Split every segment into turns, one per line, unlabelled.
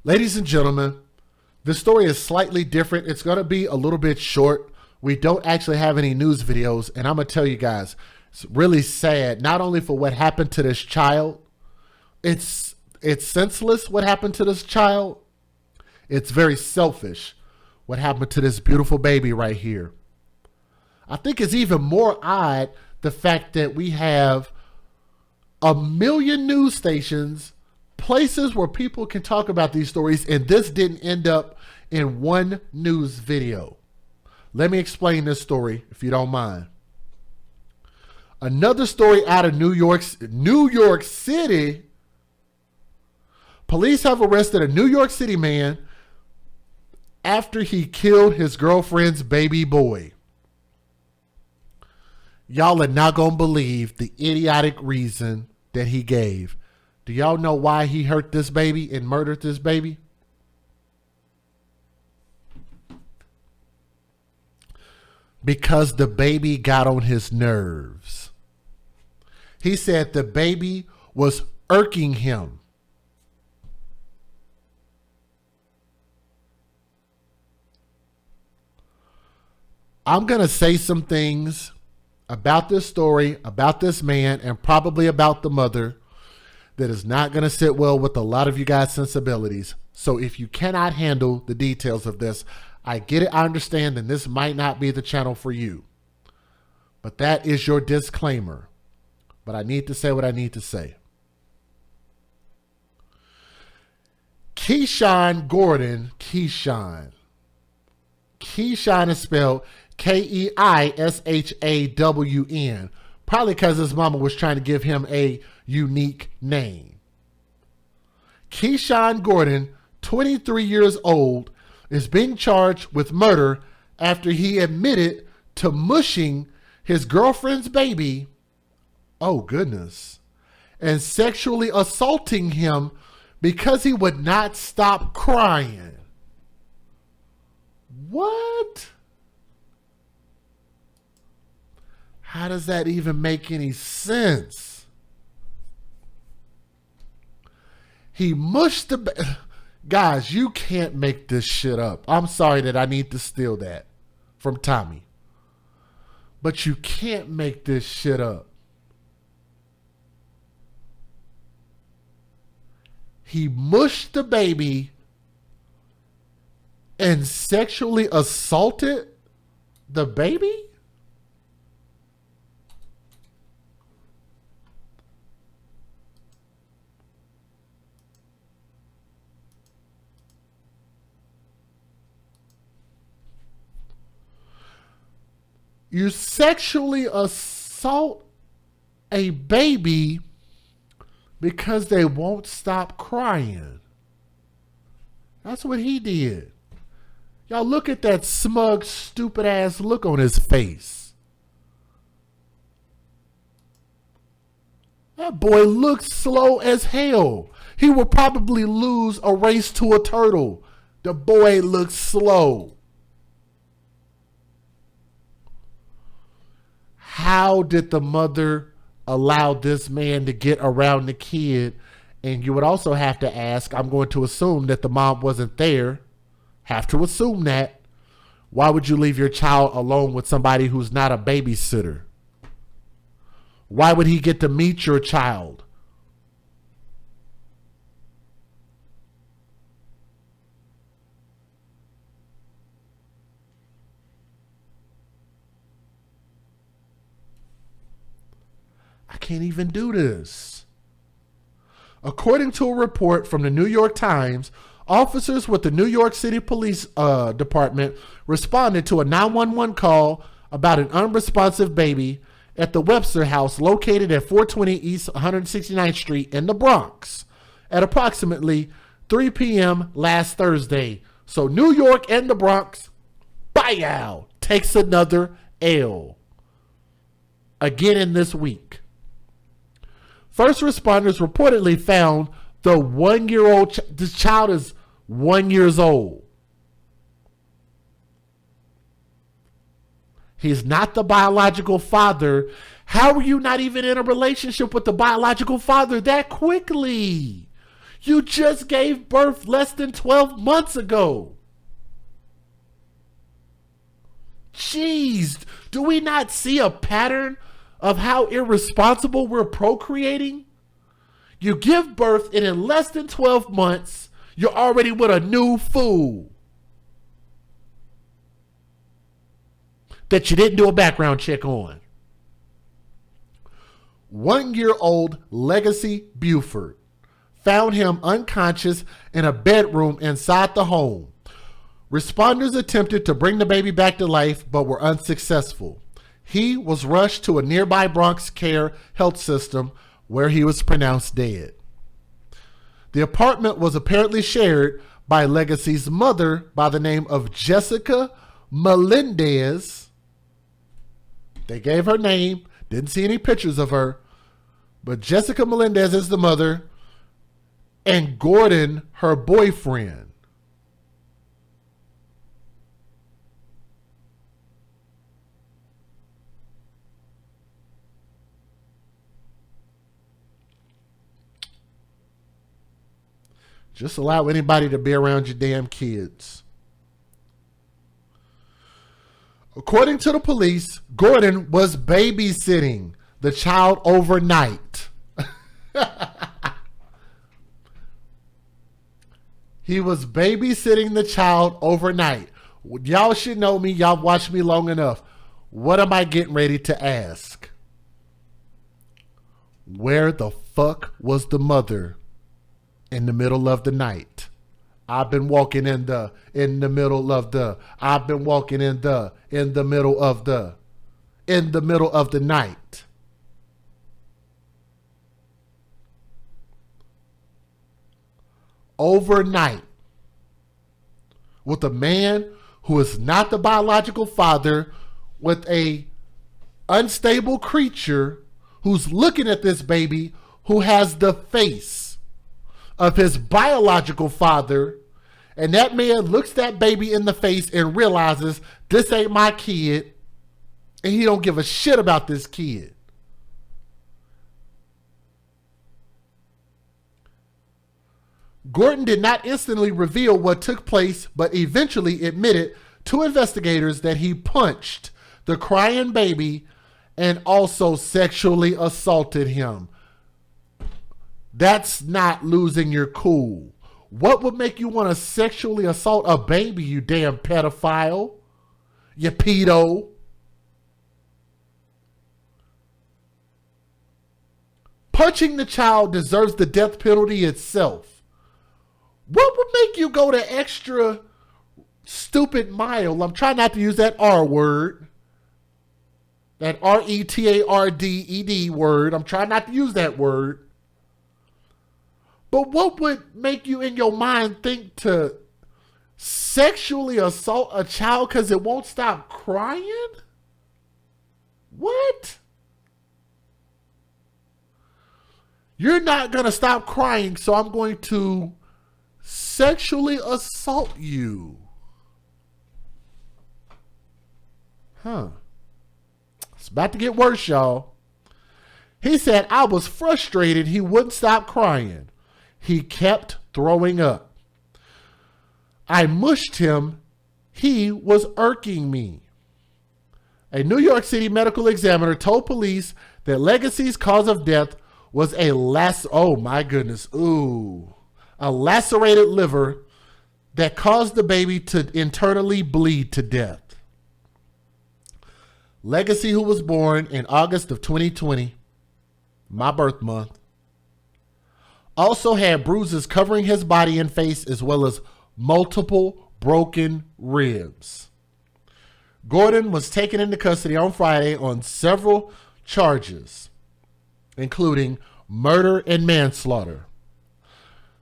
Ladies and gentlemen, this story is slightly different. It's going to be a little bit short. We don't actually have any news videos, and I'm going to tell you guys, it's really sad, not only for what happened to this child. It's senseless what happened to this child. It's very selfish what happened to this beautiful baby right here. I think it's even more odd the fact that we have a million news stations, places where people can talk about these stories, and this didn't end up in one news video. Let me explain this story, if you don't mind. Another story out of New York City. Police have arrested a New York City man after he killed his girlfriend's baby boy. Y'all are not going to believe the idiotic reason that he gave. Do y'all know why he hurt this baby and murdered this baby? Because the baby got on his nerves. He said the baby was irking him. I'm going to say some things about this story, about this man, and probably about the mother that is not going to sit well with a lot of you guys' sensibilities. So if you cannot handle the details of this, I get it, I understand, and this might not be the channel for you. But that is your disclaimer. But I need to say what I need to say. Keyshawn Gordon, Keyshawn is spelled Keishawn, probably because his mama was trying to give him a unique name. Keyshawn Gordon, 23 years old, is being charged with murder after he admitted to mushing his girlfriend's baby, oh goodness, and sexually assaulting him because he would not stop crying. What? How does that even make any sense? He mushed the... Guys, you can't make this shit up. I'm sorry that I need to steal that from Tommy. But you can't make this shit up. He mushed the baby and sexually assaulted the baby? You sexually assault a baby because they won't stop crying. That's what he did. Y'all look at that smug, stupid ass look on his face. That boy looks slow as hell. He will probably lose a race to a turtle. The boy looks slow. How did the mother allow this man to get around the kid? And you would also have to ask, I'm going to assume that the mom wasn't there. Have to assume that. Why would you leave your child alone with somebody who's not a babysitter? Why would he get to meet your child? I can't even do this. According to a report from the New York Times, officers with the New York City Police Department responded to a 911 call about an unresponsive baby at the Webster house located at 420 East 169th Street in the Bronx at approximately 3 p.m. last Thursday. So New York and the Bronx, bow, takes another L. Again in this week. First responders reportedly found the 1-year-old, this child is 1 year old. He's not the biological father. How are you not even in a relationship with the biological father that quickly? You just gave birth less than 12 months ago. Jeez, do we not see a pattern of how irresponsible we're procreating? You give birth, and in less than 12 months, you're already with a new fool that you didn't do a background check on. 1-year-old Legacy Buford found him unconscious in a bedroom inside the home. Responders attempted to bring the baby back to life, but were unsuccessful. He was rushed to a nearby Bronx Care health system where he was pronounced dead. The apartment was apparently shared by Legacy's mother by the name of Jessica Melendez. They gave her name, didn't see any pictures of her, but Jessica Melendez is the mother, and Gordon, her boyfriend. Just allow anybody to be around your damn kids. According to the police, Gordon was babysitting the child overnight. He was babysitting the child overnight. Y'all should know me. Y'all watched me long enough. What am I getting ready to ask? Where the fuck was the mother in the middle of the night? I've been walking in the middle of the night. Overnight. With a man who is not the biological father, with a unstable creature who's looking at this baby who has the face of his biological father, and that man looks that baby in the face and realizes this ain't my kid, and he don't give a shit about this kid. Gordon did not instantly reveal what took place, but eventually admitted to investigators that he punched the crying baby and also sexually assaulted him. That's not losing your cool. What would make you want to sexually assault a baby, you damn pedophile? You pedo. Punching the child deserves the death penalty itself. What would make you go the extra stupid mile? I'm trying not to use that R word. That R-E-T-A-R-D-E-D word. I'm trying not to use that word. But what would make you in your mind think to sexually assault a child because it won't stop crying? What? You're not going to stop crying, so I'm going to sexually assault you. Huh. It's about to get worse, y'all. He said, I was frustrated he wouldn't stop crying. He kept throwing up. I mushed him. He was irking me. A New York City medical examiner told police that Legacy's cause of death was a lacerated liver that caused the baby to internally bleed to death. Legacy, who was born in August of 2020, my birth month, also had bruises covering his body and face, as well as multiple broken ribs. Gordon was taken into custody on Friday on several charges, including murder and manslaughter.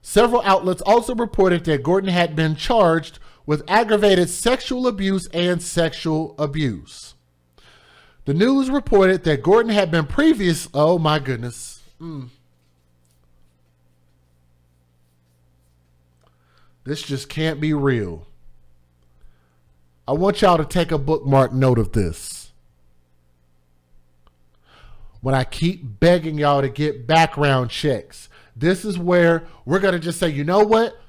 Several outlets also reported that Gordon had been charged with aggravated sexual abuse and sexual abuse. The news reported that Gordon had been oh my goodness. This just can't be real. I want y'all to take a bookmark note of this. When I keep begging y'all to get background checks, This is where we're going to just say, you know what?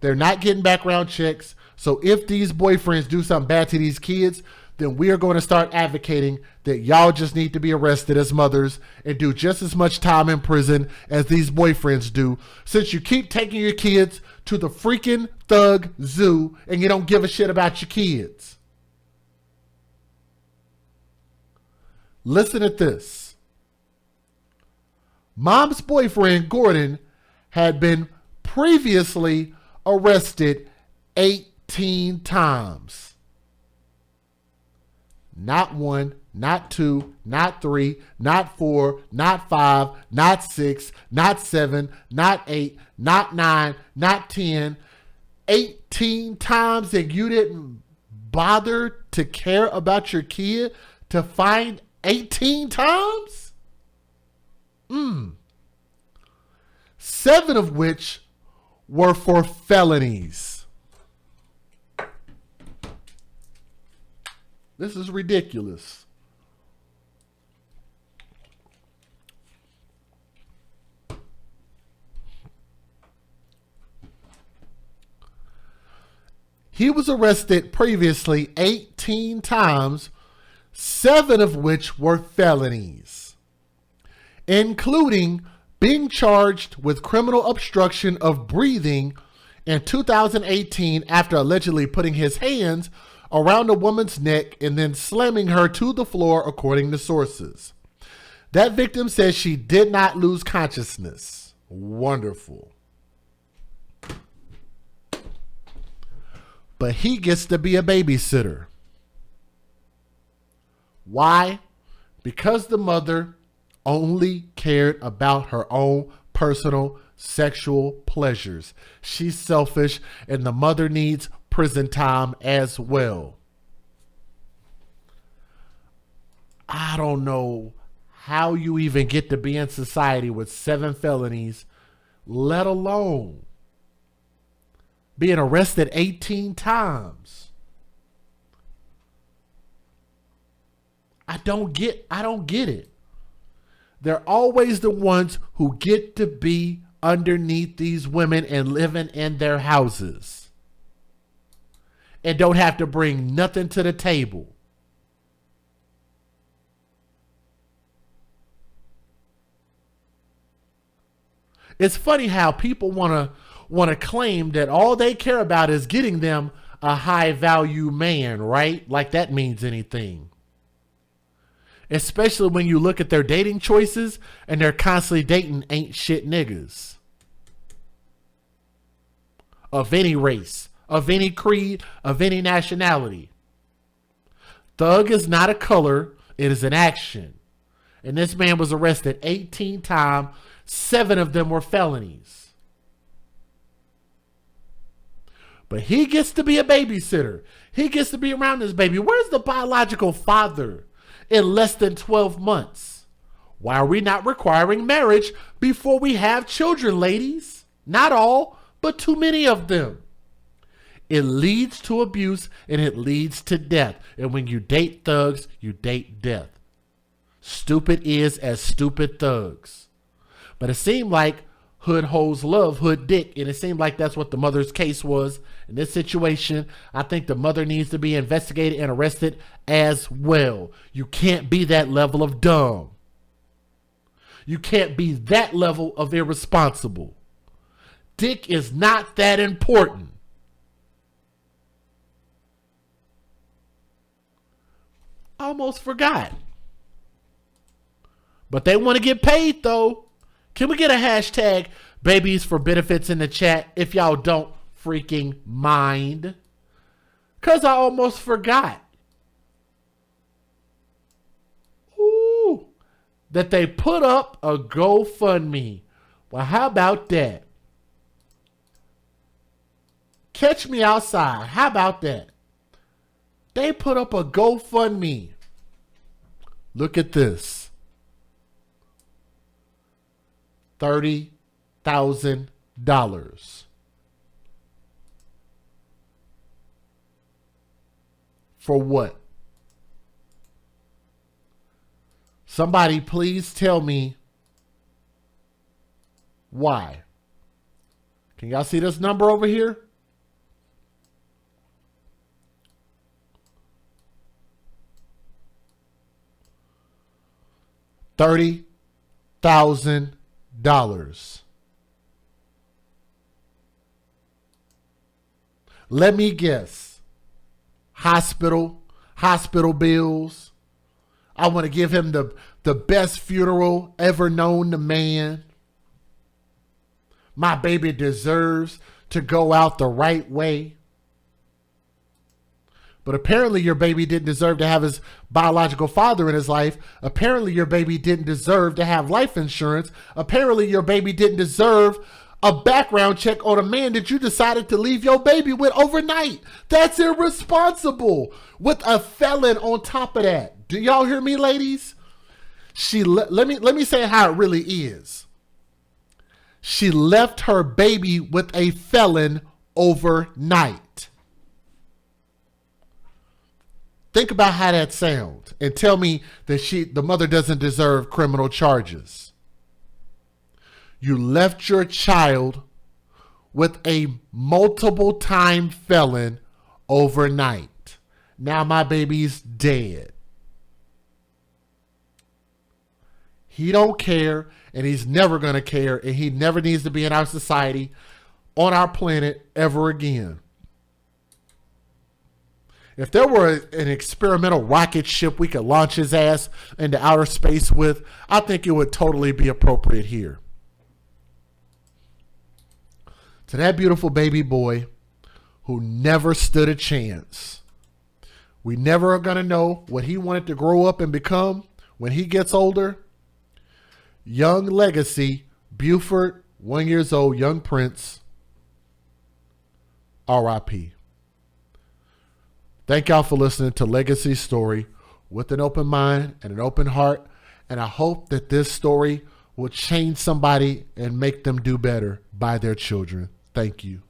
They're not getting background checks. So if these boyfriends do something bad to these kids, then we are going to start advocating that y'all just need to be arrested as mothers and do just as much time in prison as these boyfriends do, since you keep taking your kids to the freaking thug zoo and you don't give a shit about your kids. Listen at this. Mom's boyfriend, Gordon, had been previously arrested 18 times. Not 1, not 2, not 3, not 4, not 5, not 6, not 7, not 8, not 9, not 10. 18 times, and you didn't bother to care about your kid to find 18 times? 7 of which were for felonies. This is ridiculous. He was arrested previously 18 times, 7 of which were felonies, including being charged with criminal obstruction of breathing in 2018 after allegedly putting his hands around a woman's neck and then slamming her to the floor, according to sources. That victim says she did not lose consciousness. Wonderful. But he gets to be a babysitter. Why? Because the mother only cared about her own personal sexual pleasures. She's selfish, and the mother needs prison time as well. I don't know how you even get to be in society with 7 felonies, let alone being arrested 18 times. I don't get it. They're always the ones who get to be underneath these women and living in their houses and don't have to bring nothing to the table. It's funny how people want to claim that all they care about is getting them a high value man, right? Like that means anything. Especially when you look at their dating choices and they're constantly dating ain't shit niggas. Of any race, of any creed, of any nationality. Thug is not a color, it is an action. And this man was arrested 18 times, 7 of them were felonies. But he gets to be a babysitter. He gets to be around this baby. Where's the biological father in less than 12 months? Why are we not requiring marriage before we have children, ladies? Not all, but too many of them. It leads to abuse and it leads to death. And when you date thugs, you date death. Stupid is as stupid thugs. But it seemed like hood hoes love hood dick, and it seemed like that's what the mother's case was in this situation. I think the mother needs to be investigated and arrested as well. You can't be that level of dumb. You can't be that level of irresponsible. Dick is not that important. Almost forgot. But they want to get paid though. Can we get a hashtag babies for benefits in the chat if y'all don't freaking mind? Because I almost forgot. Ooh, that they put up a GoFundMe. Well, how about that? Catch me outside. How about that? They put up a GoFundMe. Look at this. $30,000. For what? Somebody please tell me Why? Can y'all see this number over here? $30,000. Let me guess. Hospital bills. I want to give him the best funeral ever known to man. My baby deserves to go out the right way. But apparently your baby didn't deserve to have his biological father in his life. Apparently your baby didn't deserve to have life insurance. Apparently your baby didn't deserve a background check on a man that you decided to leave your baby with overnight. That's irresponsible. With a felon on top of that. Do y'all hear me, ladies? Let me say how it really is. She left her baby with a felon overnight. Think about how that sounds and tell me that the mother doesn't deserve criminal charges. You left your child with a multiple time felon overnight. Now my baby's dead. He don't care, and he's never going to care, and he never needs to be in our society, on our planet, ever again. If there were an experimental rocket ship we could launch his ass into outer space with, I think it would totally be appropriate here. To that beautiful baby boy who never stood a chance. We never are going to know what he wanted to grow up and become when he gets older. Young Legacy, Buford, 1 year old, young prince, R.I.P. Thank y'all for listening to Legacy's story with an open mind and an open heart. And I hope that this story will change somebody and make them do better by their children. Thank you.